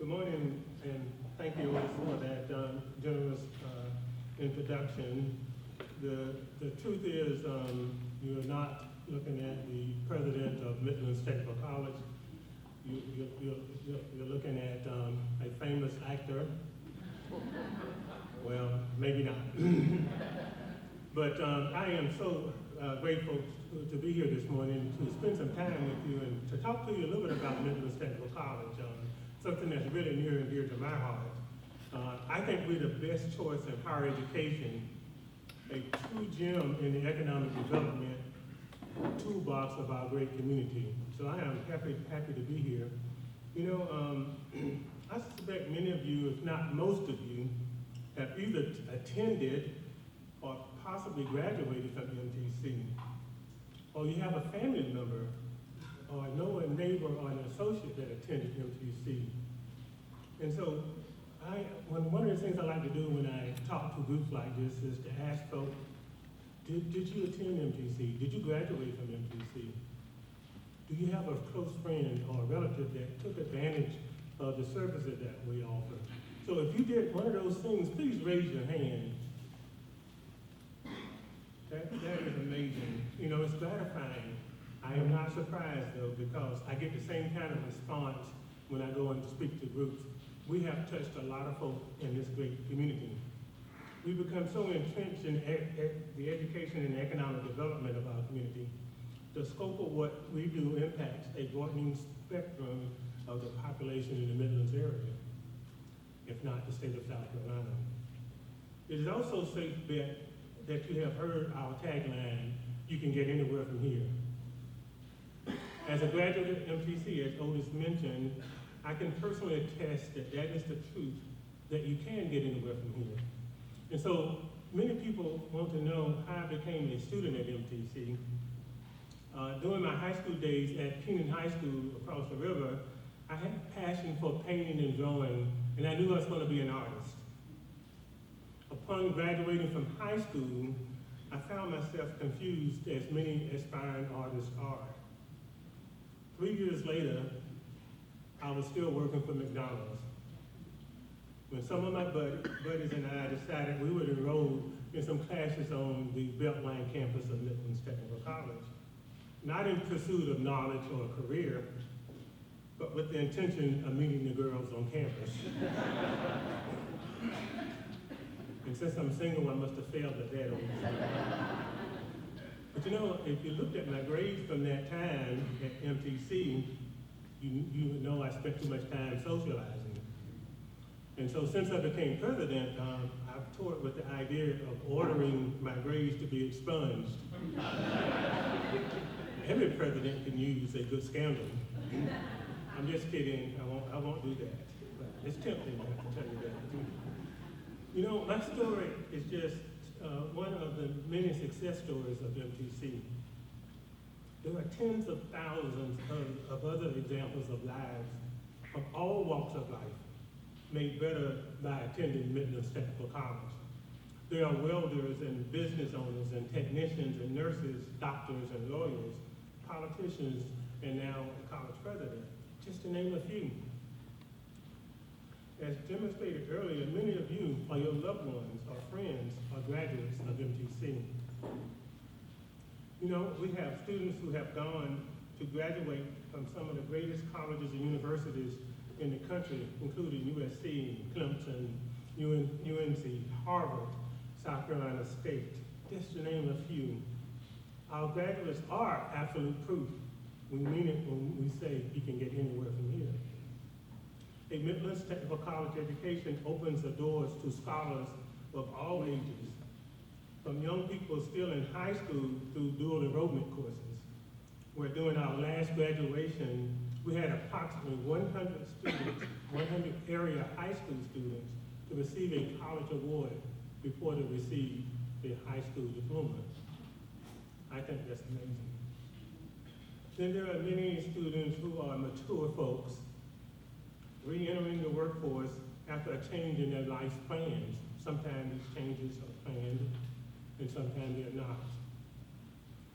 Good morning, and thank you for that generous introduction. The truth is, you're not looking at the president of Midlands Technical College. You're looking at a famous actor. Well, maybe not. But I am so grateful to be here this morning to spend some time with you and to talk to you a little bit about Midlands Technical College, something that's really near and dear to my heart. I think we're the best choice in higher education, a true gem in the economic development toolbox of our great community. So I am happy to be here. You know, I suspect many of you, if not most of you, have either attended or possibly graduated from MTC, or you have a family member or know a neighbor or an associate that attended MTC. And so one of the things I like to do when I talk to groups like this is to ask folks, did you attend MTC? Did you graduate from MTC? Do you have a close friend or a relative that took advantage of the services that we offer? So if you did one of those things, please raise your hand. That is amazing. You know, it's gratifying. I am not surprised though, because I get the same kind of response when I go in to speak to groups. We have touched a lot of folk in this great community. We become so entrenched in the education and economic development of our community. The scope of what we do impacts a broadening spectrum of the population in the Midlands area, if not the state of South Carolina. It is also safe bet that you have heard our tagline, you can get anywhere from here. As a graduate of MTC, as Otis mentioned, I can personally attest that that is the truth, that you can get anywhere from here. And so many people want to know how I became a student at MTC. During my high school days at Keenan High School across the river, I had a passion for painting and drawing, and I knew I was going to be an artist. Upon graduating from high school, I found myself confused as many aspiring artists are. 3 years later, I was still working for McDonald's. When some of my buddies and I decided we would enroll in some classes on the Beltline campus of Midlands Technical College, not in pursuit of knowledge or a career, but with the intention of meeting the girls on campus. And since I'm single, I must have failed at that. But you know, if you looked at my grades from that time at MTC, you would know I spent too much time socializing. And so since I became president, I've toured with the idea of ordering my grades to be expunged. Every president can use a good scandal. I'm just kidding, I won't do that. But it's tempting, I have to tell you that. You know, my story is just one of the many success stories of MTC. There are tens of thousands of other examples of lives from all walks of life made better by attending Midlands Technical College. There are welders and business owners and technicians and nurses, doctors and lawyers, politicians, and now the college president, just to name a few. As demonstrated earlier, many of you or your loved ones or friends are graduates of MTC. You know, we have students who have gone to graduate from some of the greatest colleges and universities in the country, including USC, Clemson, UNC, Harvard, South Carolina State, just to name a few. Our graduates are absolute proof. We mean it when we say you can get anywhere from here. A Midlands Technical College education opens the doors to scholars of all ages, from young people still in high school through dual enrollment courses, where during our last graduation, we had approximately 100 students, 100 area high school students, to receive a college award before they received their high school diploma. I think that's amazing. Then there are many students who are mature folks re-entering the workforce after a change in their life's plans. Sometimes these changes are planned, and sometimes they're not.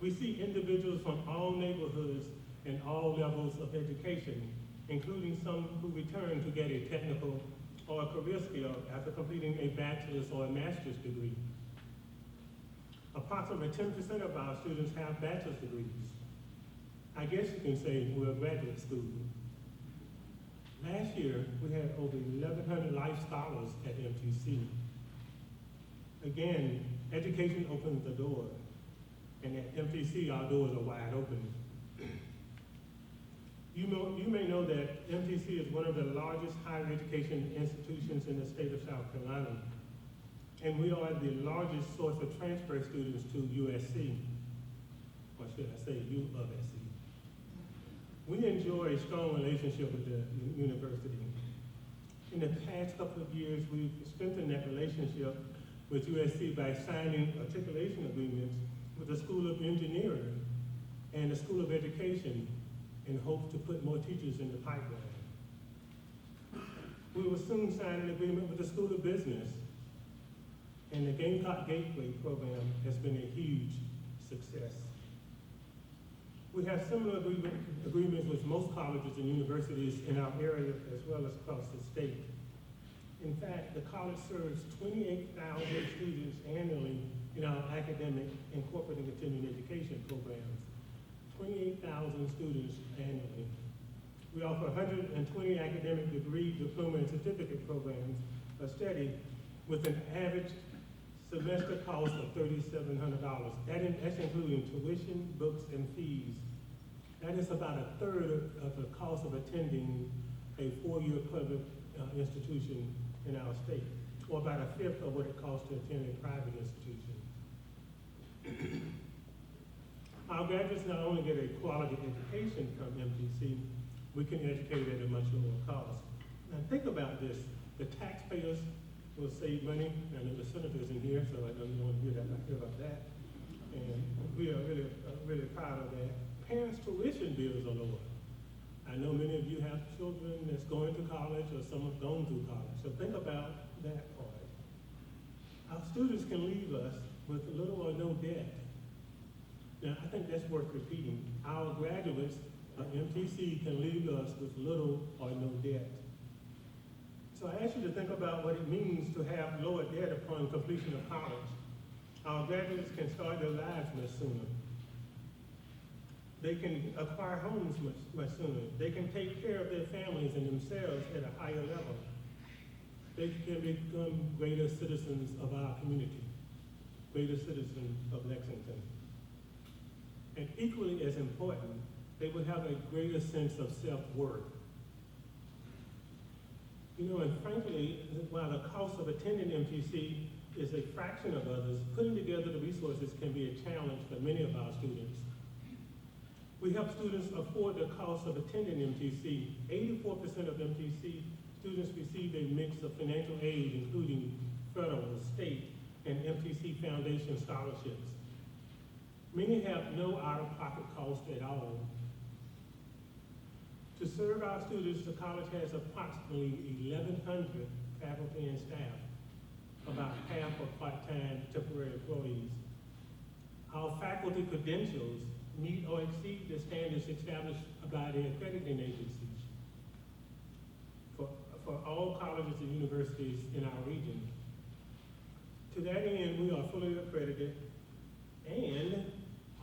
We see individuals from all neighborhoods and all levels of education including some who return to get a technical or a career skill after completing a bachelor's or a master's degree. Approximately 10% of our students have bachelor's degrees. I guess you can say we're a graduate school. Last year, we had over 1,100 life scholars at MTC. Again, education opens the door, and at MTC, our doors are wide open. You may know that MTC is one of the largest higher education institutions in the state of South Carolina, and we are the largest source of transfer students to USC, or should I say U of SC. We enjoy a strong relationship with the university. In the past couple of years, we've strengthened that relationship with USC by signing articulation agreements with the School of Engineering and the School of Education in hopes to put more teachers in the pipeline. We will soon sign an agreement with the School of Business, and the Gamecock Gateway program has been a huge success. We have similar agreements with most colleges and universities in our area as well as across the state. In fact, the college serves 28,000 students annually in our academic and corporate and continuing education programs. 28,000 students annually. We offer 120 academic degree, diploma, and certificate programs of study with an average semester cost of $3,700. That's including tuition, books, and fees. That is about a third of the cost of attending a four-year public institution in our state, or about a fifth of what it costs to attend a private institution. Our graduates not only get a quality education from MTC, we can educate at a much lower cost. Now think about this, the taxpayers will save money. I know the senators in here, so I know you don't want to hear about that. And we are really proud of that. Parents' tuition bills are lower. I know many of you have children that's going to college or some have gone through college. So think about that part. Our students can leave us with little or no debt. Now, I think that's worth repeating. Our graduates of MTC can leave us with little or no debt. So I ask you to think about what it means to have lower debt upon completion of college. Our graduates can start their lives much sooner. They can acquire homes much sooner. They can take care of their families and themselves at a higher level. They can become greater citizens of our community, greater citizens of Lexington. And equally as important, they would have a greater sense of self-worth. You know, and frankly, while the cost of attending MTC is a fraction of others, putting together the resources can be a challenge for many of our students. We help students afford the cost of attending MTC. 84% of MTC students receive a mix of financial aid, including federal, state, and MTC Foundation scholarships. Many have no out-of-pocket cost at all. To serve our students, the college has approximately 1,100 faculty and staff, about half are part-time temporary employees. Our faculty credentials meet or exceed the standards established by the accrediting agencies for all colleges and universities in our region. To that end, we are fully accredited, and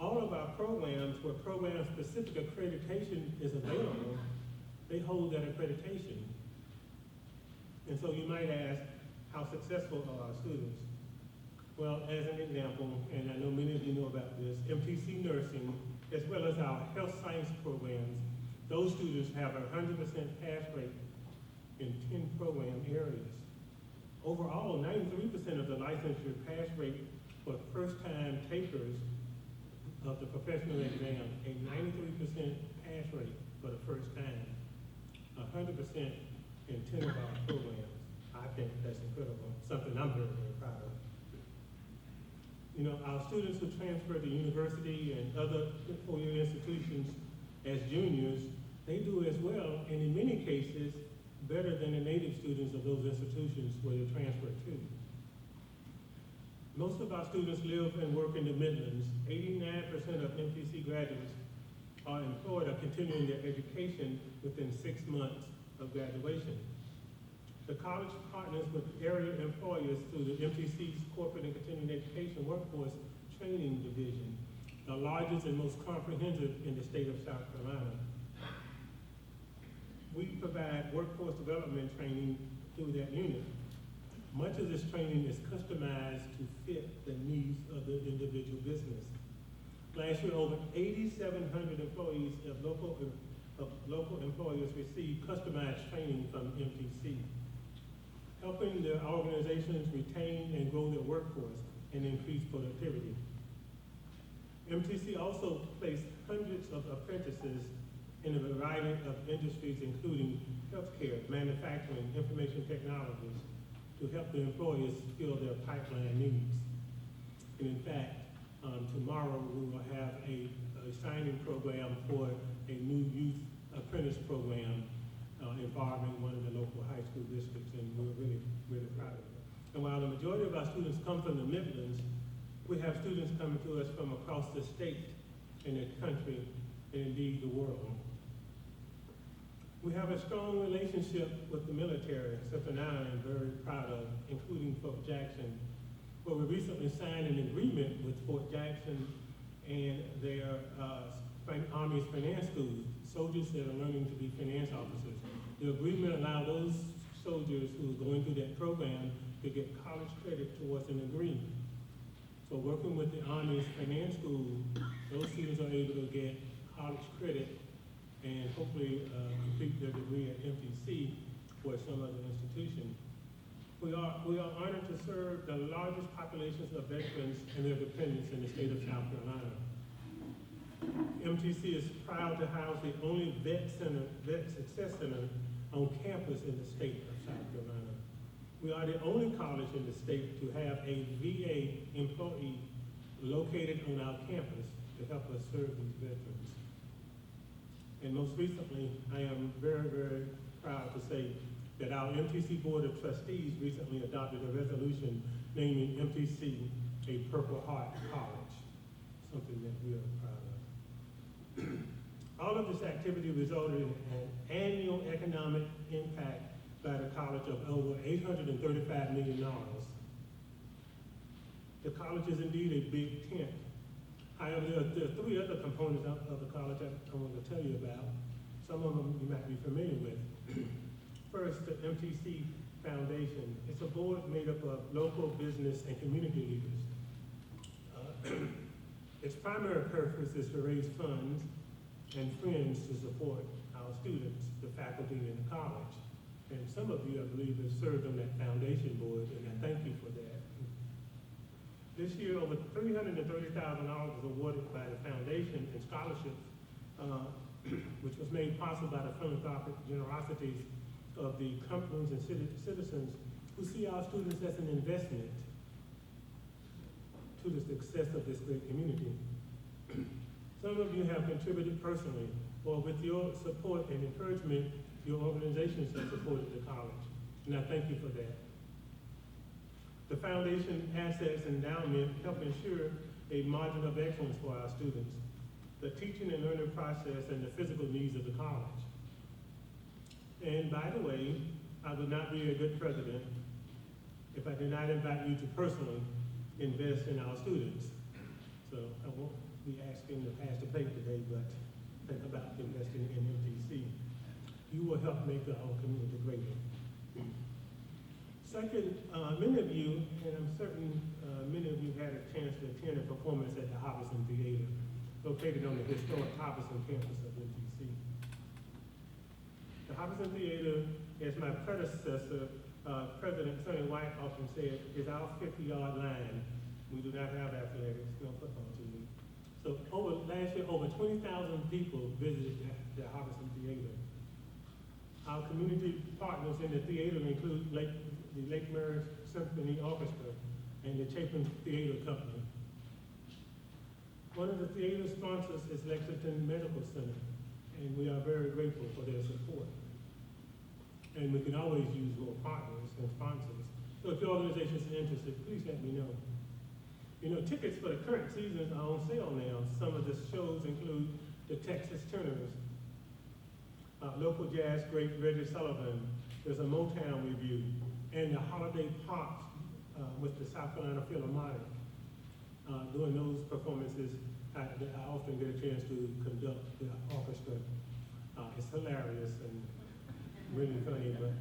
all of our programs where program-specific accreditation is available, they hold that accreditation. And so you might ask, how successful are our students? Well, as an example, and I know many of you know about this, MTC Nursing, as well as our health science programs, those students have a 100% pass rate in 10 program areas. Overall, 93% of the licensure pass rate for first-time takers of the professional exam, a 93% pass rate for the first time, 100% in 10 of our programs. I think that's incredible, something I'm very, very proud of. You know, our students who transfer to university and other four-year institutions as juniors, they do as well, and in many cases, better than the native students of those institutions where they transfer to. Most of our students live and work in the Midlands. 89% of MTC graduates are employed or continuing their education within 6 months of graduation. The college partners with area employers through the MTC's Corporate and Continuing Education Workforce Training Division, the largest and most comprehensive in the state of South Carolina. We provide workforce development training through that unit. Much of this training is customized to fit the needs of the individual business. Last year, over 8,700 employees of local employers received customized training from MTC, helping their organizations retain and grow their workforce and increase productivity. MTC also placed hundreds of apprentices in a variety of industries, including healthcare, manufacturing, information technologies, to help the employers fill their pipeline needs. And in fact, tomorrow we will have a signing program for a new youth apprentice program involving one of the local high school districts, and we're really, really proud of it. And while the majority of our students come from the Midlands, we have students coming to us from across the state and the country, and indeed the world. We have a strong relationship with the military, something I am very proud of, including Fort Jackson, where we recently signed an agreement with Fort Jackson and their Army's finance schools, soldiers that are learning to be finance officers. The agreement allowed those soldiers who are going through that program to get college credit towards an degree. So working with the Army's finance school, those students are able to get college credit and hopefully complete their degree at MTC or some other institution. We are honored to serve the largest populations of veterans and their dependents in the state of South Carolina. MTC is proud to house the only vet success center on campus in the state of South Carolina. We are the only college in the state to have a VA employee located on our campus to help us serve these veterans. And most recently, I am very, very proud to say that our MTC Board of Trustees recently adopted a resolution naming MTC a Purple Heart College, something that we are proud of. All of this activity resulted in an annual economic impact by the college of over $835 million. The college is indeed a big tent. However, there are three other components of the college I want to tell you about. Some of them you might be familiar with. First, the MTC Foundation. It's a board made up of local business and community leaders. Its primary purpose is to raise funds and friends to support our students, the faculty, and the college. And some of you, I believe, have served on that foundation board, and I thank you for that. This year, over $330,000 was awarded by the foundation in scholarships, which was made possible by the philanthropic generosities of the companies and citizens who see our students as an investment to the success of this great community. Some of you have contributed personally, or with your support and encouragement, your organizations have supported the college, and I thank you for that. The foundation assets and endowment help ensure a margin of excellence for our students, the teaching and learning process, and the physical needs of the college. And by the way, I would not be a good president if I did not invite you to personally invest in our students. So I won't be asking to pass the plate today, but think about investing in MTC. You will help make our community greater. Second, many of you, and I'm certain many of you had a chance to attend a performance at the Hobson Theater, located on the historic Hobson campus of MTC. The Hobson Theater, as my predecessor, President Sonny White often said, is our 50-yard line. We do not have athletics, no football team. So last year, over 20,000 people visited the Hobson Theater. Our community partners in the theater include the Lake Mary Symphony Orchestra and the Chapin Theater Company. One of the theater sponsors is Lexington Medical Center, and we are very grateful for their support. And we can always use more partners and sponsors. So if your organization is interested, please let me know. You know, tickets for the current season are on sale now. Some of the shows include the Texas Tenors, local jazz great Reggie Sullivan. There's a Motown review, and the Holiday Parks with the South Carolina Philharmonic. Doing those performances, I often get a chance to conduct the orchestra. It's hilarious and really funny, but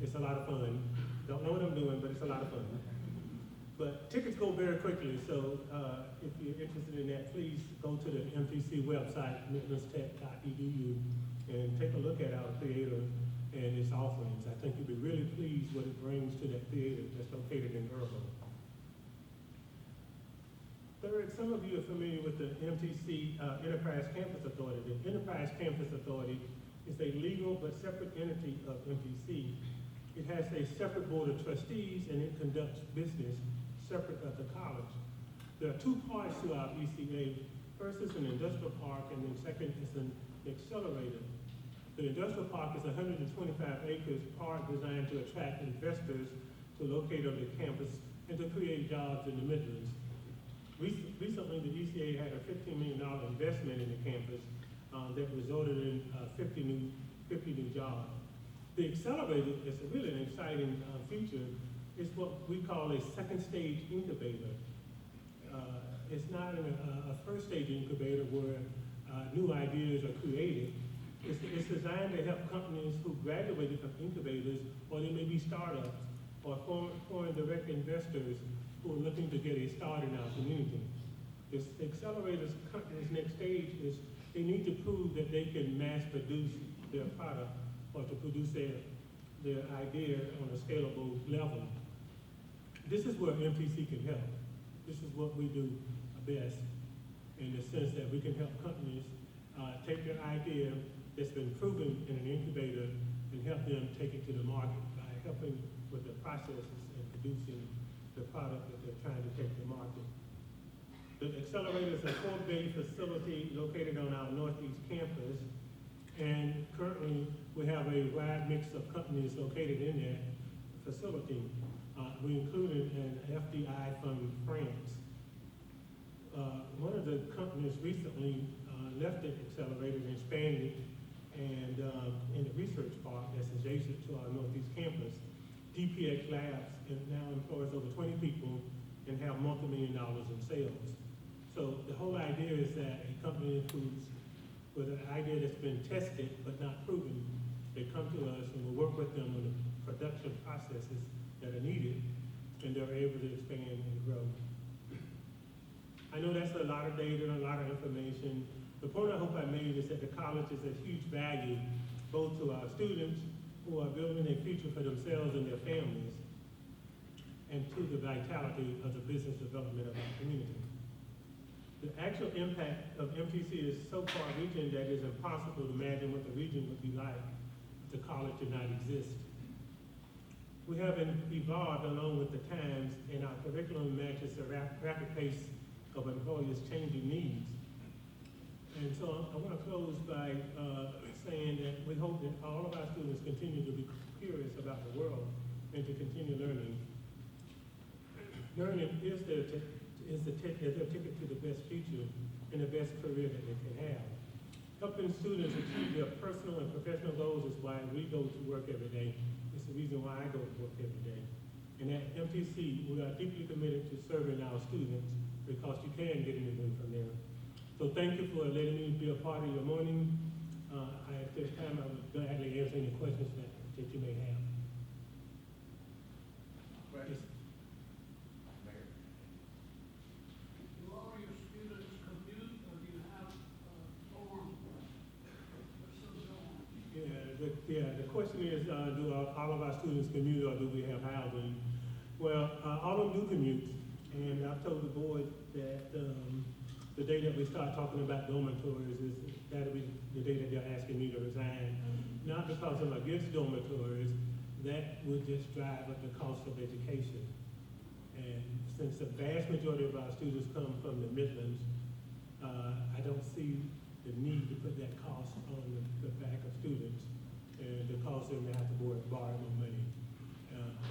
it's a lot of fun. Don't know what I'm doing, but it's a lot of fun. But tickets go very quickly, so if you're interested in that, please go to the MTC website, midlandstech.edu, and take a look at our theater and its offerings. I think you'll be really pleased what it brings to that theater that's located in Irvine. Third, some of you are familiar with the MTC Enterprise Campus Authority. The Enterprise Campus Authority is a legal but separate entity of MTC. It has a separate board of trustees and it conducts business separate of the college. There are two parts to our ECA. First is an industrial park, and then second is an accelerator. The industrial park is a 125 acres park designed to attract investors to locate on the campus and to create jobs in the Midlands. Recently, the ECA had a $15 million investment in the campus that resulted in 50 new jobs. The accelerator is really an exciting feature. It's what we call a second stage incubator. It's not a first stage incubator where new ideas are created. It's designed to help companies who graduated from incubators, or they may be startups, or foreign direct investors who are looking to get a start in our community. This accelerator's company's next stage is they need to prove that they can mass produce their product or to produce their idea on a scalable level. This is where MTC can help. This is what we do best, in the sense that we can help companies take their idea that's been proven in an incubator and help them take it to the market by helping with the processes and producing the product that they're trying to take to market. The accelerator is a 4-bay facility located on our Northeast campus, and currently we have a wide mix of companies located in that facility. We included an FDI from France. One of the companies recently left the accelerator and expanded, and in the research park that's adjacent to our Northeast campus, DPX Labs now employs over 20 people and have multi-million dollars in sales. So the whole idea is that a company who's with an idea that's been tested but not proven, they come to us and we work with them on the production processes that are needed, and they're able to expand and grow. I know that's a lot of data and a lot of information. The point I hope I made is that the college is a huge value both to our students who are building a future for themselves and their families, and to the vitality of the business development of our community. The actual impact of MTC is so far-reaching that it's impossible to imagine what the region would be like if the college did not exist. We have evolved along with the times, and our curriculum matches the rapid pace of employers' changing needs. And so I want to close by saying that we hope that all of our students continue to be curious about the world and to continue learning. Learning is their ticket to the best future and the best career that they can have. Helping students achieve their personal and professional goals is why we go to work every day. It's the reason why I go to work every day. And at MTC, we are deeply committed to serving our students because you can get anything from there. So thank you for letting me be a part of your morning. At this time, I would gladly answer any questions that you may have. Questions? Yes. Do all your students commute, or do you have dorm? The question is, do all of our students commute or do we have housing? Well, all of them do commute, and I've told the board that the day that we start talking about dormitories that'll be the day that they're asking me to resign. Not because I'm against dormitories, that would just drive up the cost of education. And since the vast majority of our students come from the Midlands, I don't see the need to put that cost on the back of students and to cause them to have to borrow more money,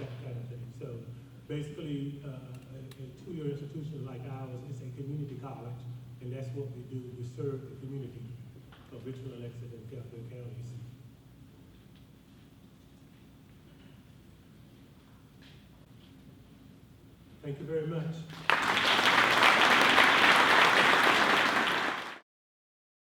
that kind of thing. So basically, a two-year institution like ours is a community college, and that's what we do. We serve the community. of Richmond, Lexington, and Fairfield counties. Thank you very much.